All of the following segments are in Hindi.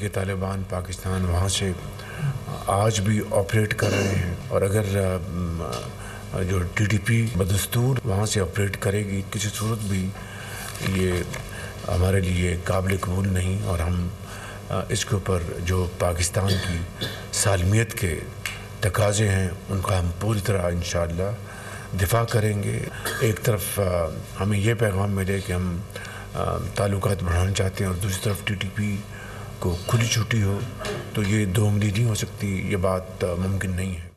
तहरीक तालिबान पाकिस्तान वहाँ से आज भी ऑपरेट कर रहे हैं, और अगर जो टीटीपी बदस्तूर वहाँ से ऑपरेट करेगी किसी सूरत भी, ये हमारे लिए काबिल कबूल नहीं। और हम इसके ऊपर जो पाकिस्तान की सालमियत के तकाज़े हैं उनका हम पूरी तरह इंशाअल्लाह दिफा करेंगे। एक तरफ हमें ये पैगाम मिले कि हम ताल्लुकात बढ़ाना चाहते हैं, और दूसरी तरफ टीटीपी को खुली छुट्टी हो, तो ये दो उंगली नहीं हो सकती, ये बात मुमकिन नहीं है।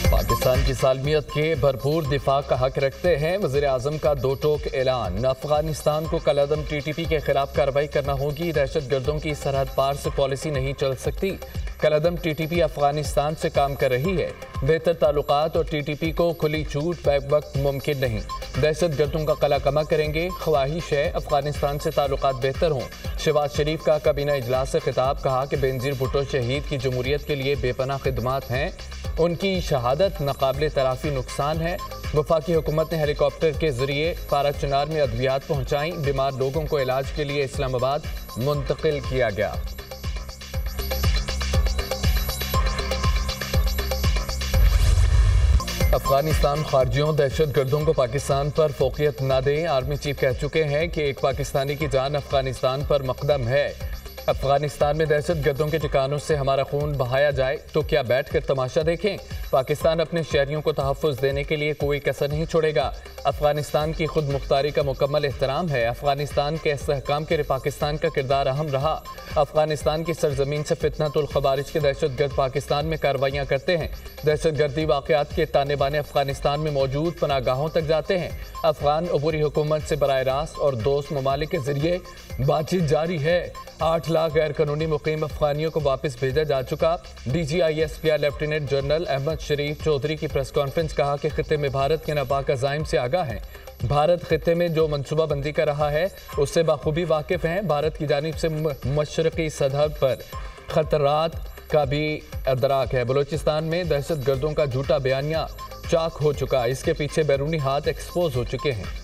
पाकिस्तान की सालमियत के भरपूर दिफा का हक रखते हैं वज़ीर आज़म का दो टोक ऐलान। अफगानिस्तान को कलअदम टीटीपी के खिलाफ कार्रवाई करना होगी। दहशत गर्दों की सरहद पार से पॉलिसी नहीं चल सकती। कलअदम टीटीपी अफगानिस्तान से काम कर रही है। बेहतर ताल्लुकात और टीटीपी को खुली छूट बैक वक्त मुमकिन नहीं। दहशत गर्दों का कला कमा करेंगे। ख्वाहिश है अफगानिस्तान से ताल्लुकात बेहतर हों। शहबाज शरीफ का काबीना इजलास से खिताब, कहा कि बेनज़ीर भुट्टो शहीद की जमहूरियत के लिए बेपनाह खिदमात हैं। उनकी शहादत नाकाबिले तराफी नुकसान है। वफाकी हुकूमत ने हेलीकॉप्टर के जरिए पारा चनार में अद्वियात पहुँचाई। बीमार लोगों को इलाज के लिए इस्लामाबाद मुंतकिल किया गया। अफगानिस्तान खारजियों दहशत गर्दों को पाकिस्तान पर फोकियत न दें। आर्मी चीफ कह चुके हैं कि एक पाकिस्तानी की जान अफगानिस्तान पर मकदम है। अफगानिस्तान में दहशत गर्दों के ठिकानों से हमारा खून बहाया जाए तो क्या बैठ कर तमाशा देखें? पाकिस्तान अपने शहरियों को तहफ़्फ़ुज़ देने के लिए कोई कसर नहीं छोड़ेगा। अफगानिस्तान की खुद मुख्तारी का मुकम्मल एहतराम है। अफगानिस्तान के इस्तेहकाम के लिए पाकिस्तान का किरदार अहम रहा। अफगानिस्तान की सरजमीन से फितनतुल खवारिज के दहशत गर्द पाकिस्तान में कार्रवाइयाँ करते हैं। दहशत गर्दी वाक़यात के ताने बाने अफगानिस्तान में मौजूद पनागाहों तक जाते हैं। अफगान अबूरी हुकूमत से बराह रास्त और दोस्त ममालिक के जरिए बातचीत जारी है। 8 लाख गैर कानूनी मुकीम अफगानियों को वापस भेजा जा चुका। DGISPR लेफ्टिनेंट जनरल अहमद शरीफ चौधरी की प्रेस कॉन्फ्रेंस, कहा कि खित्ते में भारत के नापाक अज़ाइम से आगाह हैं। भारत खित्ते में जो मनसूबाबंदी कर रहा है उससे बाखूबी वाकिफ़ हैं। भारत की जानिब से मशरक़ी सरहद पर खतरात का भी अदराक है। बलूचिस्तान में दहशत गर्दों का झूठा बयानिया चाक हो चुका। इसके पीछे बैरूनी हाथ एक्सपोज हो चुके हैं।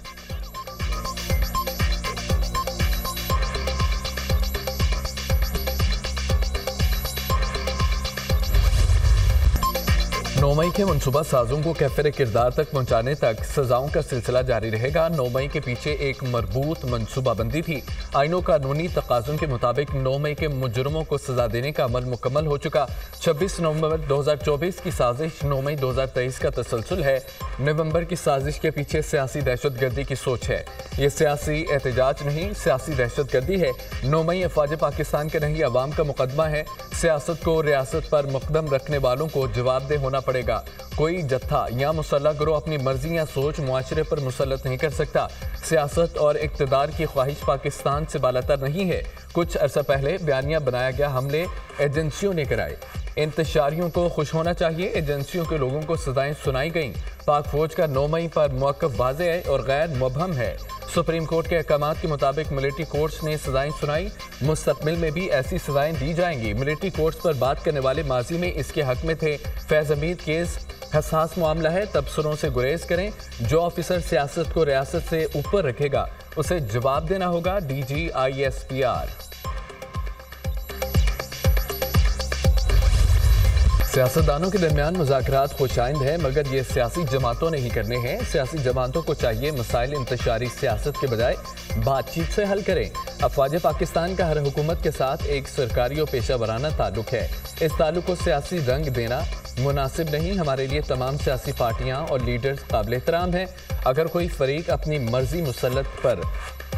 नौ मई के मनसूबा साजों को कैफिर किरदार तक पहुंचाने तक सजाओं का सिलसिला जारी रहेगा। 9 मई के पीछे एक मरबूत मनसूबाबंदी थी। आइनो कानूनी तकाज़ुन के मुताबिक 9 मई के मुजरमों को सजा देने का अमल मुकम्मल हो चुका। 26 नवंबर 2024 की साजिश 9 मई 2023 का तसलसल है। नवंबर की साजिश के पीछे सियासी दहशत गर्दी की सोच है। ये सियासी एहतजाज नहीं, सियासी दहशत गर्दी है। 9 मई अफवाज पाकिस्तान के नहीं अवाम का मुकदमा है। सियासत को रियासत पर मुकदम रखने वालों को जवाबदेह होना पड़ेगा। कोई जत्था या मुसल्लह गिरोह अपनी मर्जी या सोच मुआशरे पर मुसल्लत नहीं कर सकता। सियासत और इक़्तिदार की ख्वाहिश पाकिस्तान से बालातर नहीं है। कुछ अरसा पहले बयानिया बनाया गया हमले एजेंसियों ने कराए। इंतशारियों को खुश होना चाहिए। एजेंसियों के लोगों को सजाएं सुनाई गईं। पाक फौज का 9 मई पर मौक़िफ़ वाज़ेह है और गैर मुबहम है। सुप्रीम कोर्ट के अहकामात के मुताबिक मिलिट्री कोर्ट्स ने सजाएं सुनाई। मुस्तक़बिल में भी ऐसी सजाएं दी जाएंगी। मिलिट्री कोर्ट्स पर बात करने वाले माजी में इसके हक में थे। फैज़ हमीद केस हसास मामला है, तबसरों से गुरेज करें। जो ऑफिसर सियासत को रियासत से ऊपर रखेगा उसे जवाब देना होगा। DGISPR। सियासतदानों के दरमियान मुज़ाकरात खुशाइंद है, मगर ये सियासी जमातों ने ही करने हैं। सियासी जमातों को चाहिए मसाइल इंतशारी सियासत के बजाय बातचीत से हल करें। अफवाज पाकिस्तान का हर हुकूमत के साथ एक सरकारी और पेशा वराना ताल्लुक है। इस ताल्लुक को सियासी रंग देना मुनासिब नहीं। हमारे लिए तमाम सियासी पार्टियां और लीडर्स काबिल एहतराम हैं। अगर कोई फरीक अपनी मर्जी मुसल्लत पर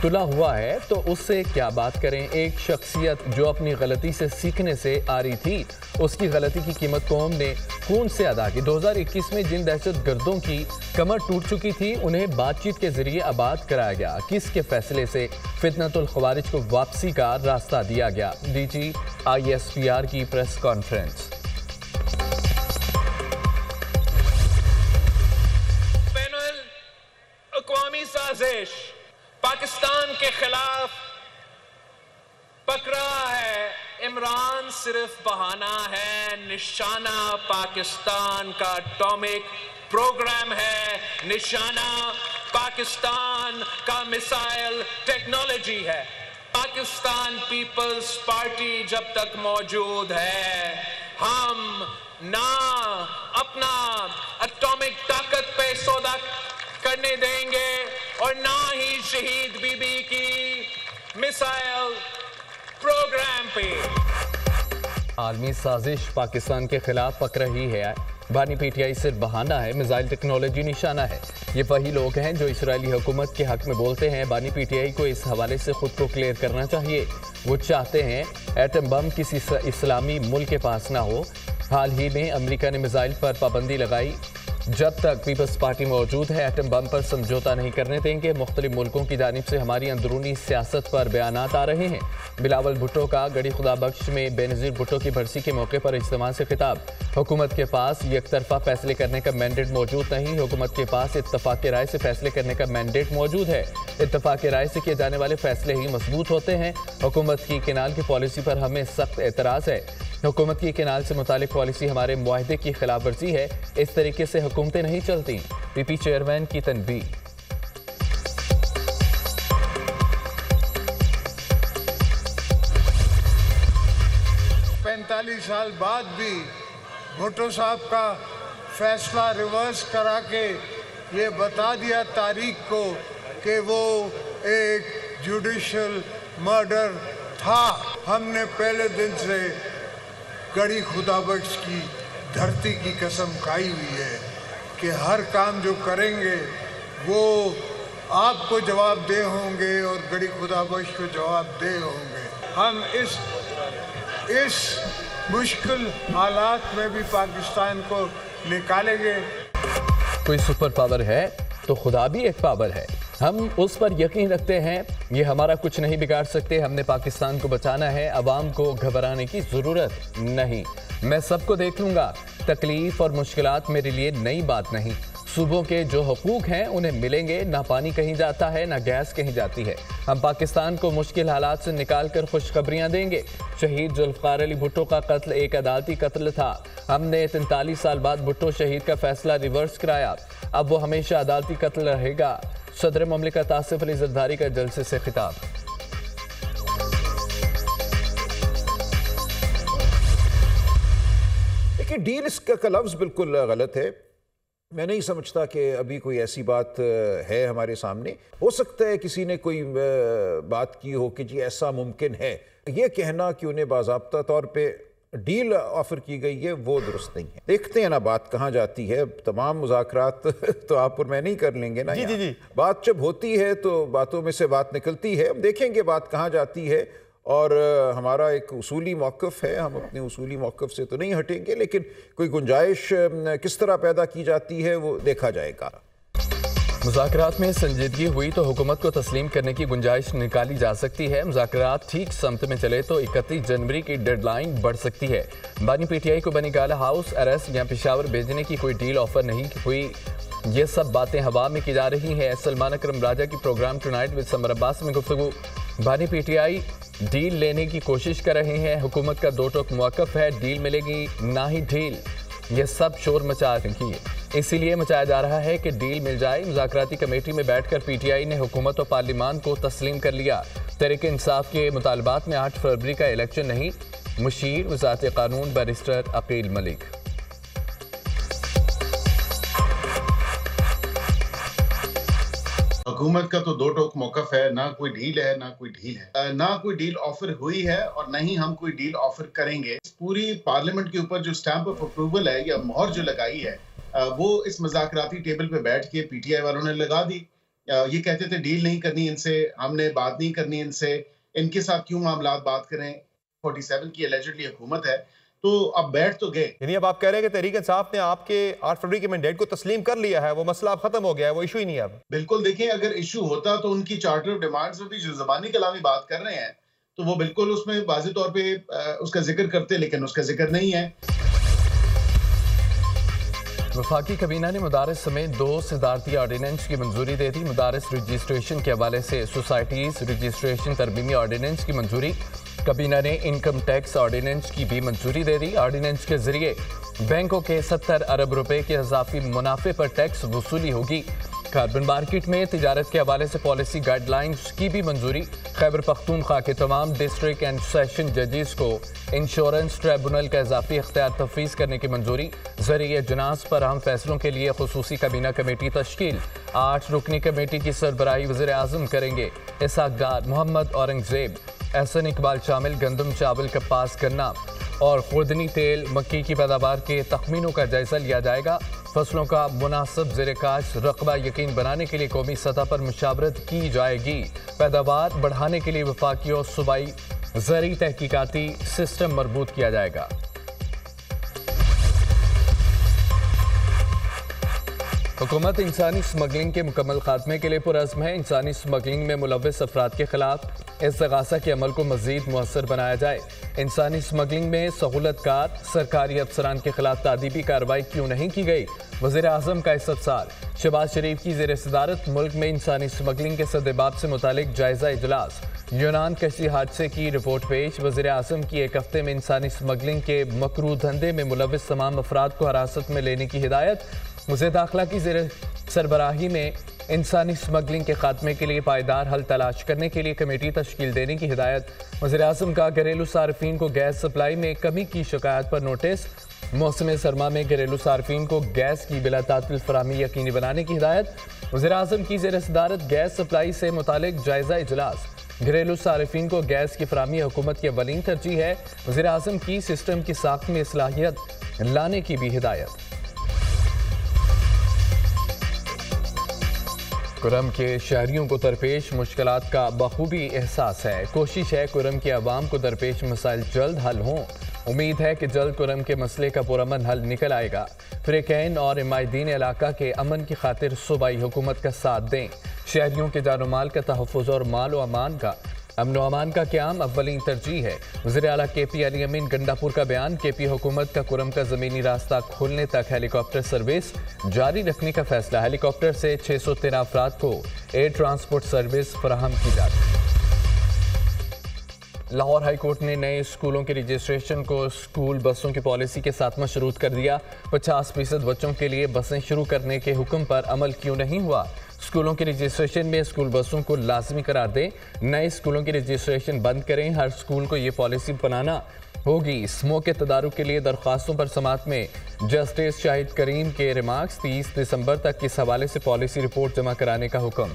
तुला हुआ है तो उससे क्या बात करें। एक शख्सियत जो अपनी गलती से सीखने से आ रही थी, उसकी गलती की कीमत कौम ने खून से अदा की। 2021 में जिन दहशत गर्दों की कमर टूट चुकी थी उन्हें बातचीत के जरिए आबाद कराया गया। किसके फैसले से फितनतुल खवारिज को वापसी का रास्ता दिया गया? DGISPR की प्रेस कॉन्फ्रेंस। अक़वामी साजिश पाकिस्तान के खिलाफ पकड़ा है। इमरान सिर्फ बहाना है। निशाना पाकिस्तान का एटॉमिक प्रोग्राम है। निशाना पाकिस्तान का मिसाइल टेक्नोलॉजी है। पाकिस्तान पीपल्स पार्टी जब तक मौजूद है, हम ना अपना एटॉमिक ताकत पे सौदा करने देंगे और ना ही शहीद बीबी की मिसाइल प्रोग्राम पे। आलमी साजिश पाकिस्तान के खिलाफ पक रही है। बानी पीटीआई सिर्फ बहाना है, मिसाइल टेक्नोलॉजी निशाना है। ये वही लोग हैं जो इसराइली हुकूमत के हक में बोलते हैं। बानी पीटीआई को इस हवाले से खुद को क्लियर करना चाहिए। वो चाहते हैं एटम बम किसी इस्लामी मुल्क के पास ना हो। हाल ही में अमेरिका ने मिसाइल पर पाबंदी लगाई। जब तक पीपल्स पार्टी मौजूद है, एटम बम पर समझौता नहीं करने देंगे। मुख्तलिफ मुल्कों की जानिब से हमारी अंदरूनी सियासत पर बयानात आ रहे हैं। बिलावल भुट्टो का गड़ी खुदा बख्श में बेनज़ीर भुट्टो की बरसी के मौके पर इज्तिमा से खिताब। हुकूमत के पास एक तरफा फैसले करने का मैंडेट मौजूद नहीं, हुकूमत के पास इत्तफाक़ राय से फैसले करने का मैंडेट मौजूद है। इत्तफाक़ राय से किए जाने वाले फैसले ही मजबूत होते हैं। हुकूमत की केनाल की पॉलिसी पर हमें सख्त एतराज़ है। हुकूमत की केनाल से मुतालिक पॉलिसी हमारे मुआहदे की खिलाफ वर्जी है। इस तरीके से हुकूमतें नहीं चलती। पीपी चेयरमैन की तनबीह। 45 साल बाद भी भुट्टो साहब का फैसला रिवर्स करा के ये बता दिया तारीख को कि वो एक जुडिशल मर्डर था। हमने पहले दिन से गड़ी खुदाबख्श की धरती की कसम खाई हुई है कि हर काम जो करेंगे वो आपको जवाब दे होंगे और गड़ी खुदाबख्श को जवाब दे होंगे। हम इस मुश्किल हालात में भी पाकिस्तान को निकालेंगे। कोई सुपर पावर है तो खुदा भी एक पावर है। हम उस पर यकीन रखते हैं। ये हमारा कुछ नहीं बिगाड़ सकते। हमने पाकिस्तान को बचाना है। अवाम को घबराने की ज़रूरत नहीं। मैं सबको देख लूँगा। तकलीफ और मुश्किलात मेरे लिए नई बात नहीं। सूबों के जो हकूक़ हैं उन्हें मिलेंगे। ना पानी कहीं जाता है, ना गैस कहीं जाती है। हम पाकिस्तान को मुश्किल हालात से निकाल कर खुशखबरियाँ देंगे। शहीद जुल्फ़िकार अली भुट्टो का कत्ल एक अदालती कत्ल था। हमने 43 साल बाद भुट्टो शहीद का फैसला रिवर्स कराया। अब वो हमेशा अदालती कत्ल रहेगा। सदर ममलिकत आसिफ अली जरदारी का जलसे से खिताब। देखिए, डील का लफ्ज़ बिल्कुल गलत है। मैं नहीं समझता कि अभी कोई ऐसी बात है हमारे सामने। हो सकता है किसी ने कोई बात की हो कि जी ऐसा मुमकिन है। ये कहना कि उन्हें बाज़ाब्ता तौर पे डील ऑफर की गई है वो दुरुस्त नहीं है। देखते हैं ना बात कहाँ जाती है। तमाम मुज़ाकरात तो आप और मैं नहीं कर लेंगे ना। जी। बात जब होती है तो बातों में से बात निकलती है। अब देखेंगे बात कहाँ जाती है। और हमारा एक उसूली मौक़िफ़ है। हम अपने उसूली मौक़िफ़ से तो नहीं हटेंगे, लेकिन कोई गुंजाइश किस तरह पैदा की जाती है वो देखा जाएगा। मुज़ाकरात में संजीदगी हुई तो हुकूमत को तस्लीम करने की गुंजाइश निकाली जा सकती है। मुज़ाकरात ठीक समत में चले तो 31 जनवरी की डेडलाइन बढ़ सकती है। बानी पीटीआई को बनी गाला हाउस अरेस्ट या पेशावर भेजने की कोई डील ऑफर नहीं हुई। ये सब बातें हवा में की जा रही हैं। सलमान अकरम राजा की program tonight with Samar Abbas में गुफ्तगू। बानी पीटीआई डील लेने की कोशिश कर रहे हैं। हुकूमत का दो टोक मौक़िफ़ है, डील मिलेगी ना ही ढील। ये सब शोर मचा रही है, इसीलिए मचाया जा रहा है कि डील मिल जाए। मुज़ाकराती कमेटी में बैठकर पीटीआई ने हुकूमत और पार्लिमान को तस्लीम कर लिया। तहरीक इंसाफ के मुतालबात में 8 फरवरी का इलेक्शन नहीं। मुशीर वज़ारत क़ानून बैरिस्टर अकील मलिक। हुकूमत का तो दो टोक मौक़िफ़ है। ना कोई डील है, ना कोई ढील है। ना कोई डील ऑफर हुई है और ना ही हम कोई डील ऑफर करेंगे। पूरी पार्लियामेंट के ऊपर जो स्टैंप ऑफ अप्रूवल है या मोहर जो लगाई है वो इस मुज़ाकराती टेबल पे बैठ के पीटीआई वालों ने लगा दी। ये कहते थे डील नहीं करनी इनसे, हमने बात नहीं करनी इनसे, इनके साथ क्यों मामलात बात करें। 47 की एलिजिडली हुकूमत है तो अब बैठ तो गए। यानी अब आप कह रहे हैं कि तहरीक इंसाफ ने आपके 8 फरवरी के मैंडेट को तस्लीम कर लिया है, वो मसला अब खत्म हो गया है, वो इशू ही नहीं है अब। बिल्कुल, देखिए अगर इशू होता तो उनकी चार्टर ऑफ डिमांड्स में भी जो ज़बानी कलामी बात कर रहे हैं तो वो बिल्कुल उसमें वाज़ेह तौर पे उसका जिक्र करते, लेकिन उसका जिक्र नहीं है। वफाकी कबीना ने मदारस समेत 2 सदारती ऑर्डिनेंस की मंजूरी दे दी। मदारस रजिस्ट्रेशन के हवाले से सोसाइटीज़ रजिस्ट्रेशन तरमीमी ऑर्डिनेंस की मंजूरी। कबीना ने इनकम टैक्स ऑर्डिनेंस की भी मंजूरी दे दी। ऑर्डिनेंस के जरिए बैंकों के 70 अरब रुपए के इजाफी मुनाफे पर टैक्स वसूली होगी। कार्बन मार्केट में तिजारत के हवाले से पॉलिसी गाइडलाइंस की भी मंजूरी। खैबर पख्तूनख्वा के तमाम डिस्ट्रिक्ट एंड सेशन जजेस को इंश्योरेंस ट्रिब्यूनल का इजाफी इख्तियार तफवीज़ करने की मंजूरी। ज़रिए जनाज़ पर अहम फैसलों के लिए खुसूसी काबीना कमेटी तश्कील। 8 रुकनी कमेटी की सरबराही वज़ीर आज़म करेंगे। इसहाक डार, मोहम्मद औरंगजेब, एहसन इकबाल शामिल। गंदम, चावल, कपास, गन्ना और खुर्दनी तेल, मक्की की पैदावार के तखमीनों का जायजा लिया जाएगा। फसलों का मुनासिब ज़ेर-ए-काश रकबा यकीन बनाने के लिए कौमी सतह पर मुशावरत की जाएगी। पैदावार बढ़ाने के लिए वफाकी और सूबाई ज़री तहकीकाती सिस्टम मरबूत किया जाएगा। हुकूमत इंसानी स्मगलिंग के मुकम्मल खात्मे के लिए पुरअज़्म है। इंसानी स्मगलिंग में मुलव्वस अफराद के खिलाफ इस्तग़ासा के अमल को मज़ीद मुअस्सर बनाया जाए। इंसानी स्मगलिंग में सहूलतकार सरकारी अफसरान के खिलाफ तादीबी कार्रवाई क्यों नहीं की गई? वज़ीर आज़म का इस्तफ़सार। शहबाज शरीफ की ज़ेर सदारत मुल्क में इंसानी स्मगलिंग के सद्देबाब से मुतालिक जायज़ा इजलास। यूनान कश्ती हादसे की रिपोर्ट पेश। वज़ीर आज़म की एक हफ्ते में इंसानी स्मगलिंग के मकरू धंधे में मुलव्वस तमाम अफराद को हिरासत में लेने की हिदायत। वज़ीर दाखिला की ज़ेर सरबराही में इंसानी स्मगलिंग के खात्मे के लिए पायदार हल तलाश करने के लिए कमेटी तश्कील देने की हिदायत। वज़ीर आज़म का घरेलू सार्फिन को गैस सप्लाई में कमी की शिकायत पर नोटिस। मौसम सरमा में घरेलू सार्फिन को गैस की बिला तातिल फराहमी यकीनी बनाने की हिदायत। वज़ीर आज़म की ज़ेर सदारत गैस सप्लाई से मुतालिक जायज़ा इजलास। घरेलू सार्फिन को गैस की फराहमी हुकूमत की अवलीन तरजीह है। वज़ीर आज़म की सिस्टम की साख्त में इस्लाहियत लाने की भी हिदायत। कुरम के शहरियों को दरपेश मुश्किलात का बखूबी एहसास है। कोशिश है कुरम की आवाम को दरपेश मसाइल जल्द हल हों। उम्मीद है कि जल्द कुरम के मसले का पुरअमन हल निकल आएगा। फ़िरक़ैन और इमायदीन इलाका के अमन की खातिर सूबाई हुकूमत का साथ दें। शहरियों के जान माल का तहफ़्फ़ुज़ और माल व अमान का अमन व अमान का क़याम अव्वलीन तरजीह है। वज़ीर आला KP अली अमीन गंडापुर का बयान। KP हुकूमत का कुरम का ज़मीनी रास्ता खोलने तक हेलीकॉप्टर सर्विस जारी रखने का फैसला। हेलीकॉप्टर से 613 अफराद को एयर ट्रांसपोर्ट सर्विस फराहम की जाती है। लाहौर हाई कोर्ट ने नए स्कूलों के रजिस्ट्रेशन को स्कूल बसों की पॉलिसी के साथ मशरूत कर दिया। 50% बच्चों के लिए बसें शुरू करने के हुक्म पर अमल क्यों नहीं हुआ? स्कूलों के रजिस्ट्रेशन में स्कूल बसों को लाजमी करार दें। नए स्कूलों की रजिस्ट्रेशन बंद करें। हर स्कूल को ये पॉलिसी बनाना होगी। स्मोक के तदारुक के लिए दरख्वास्तों पर समात में जस्टिस शाहिद करीम के रिमार्क्स। 30 दिसंबर तक इस हवाले से पॉलिसी रिपोर्ट जमा कराने का हुक्म।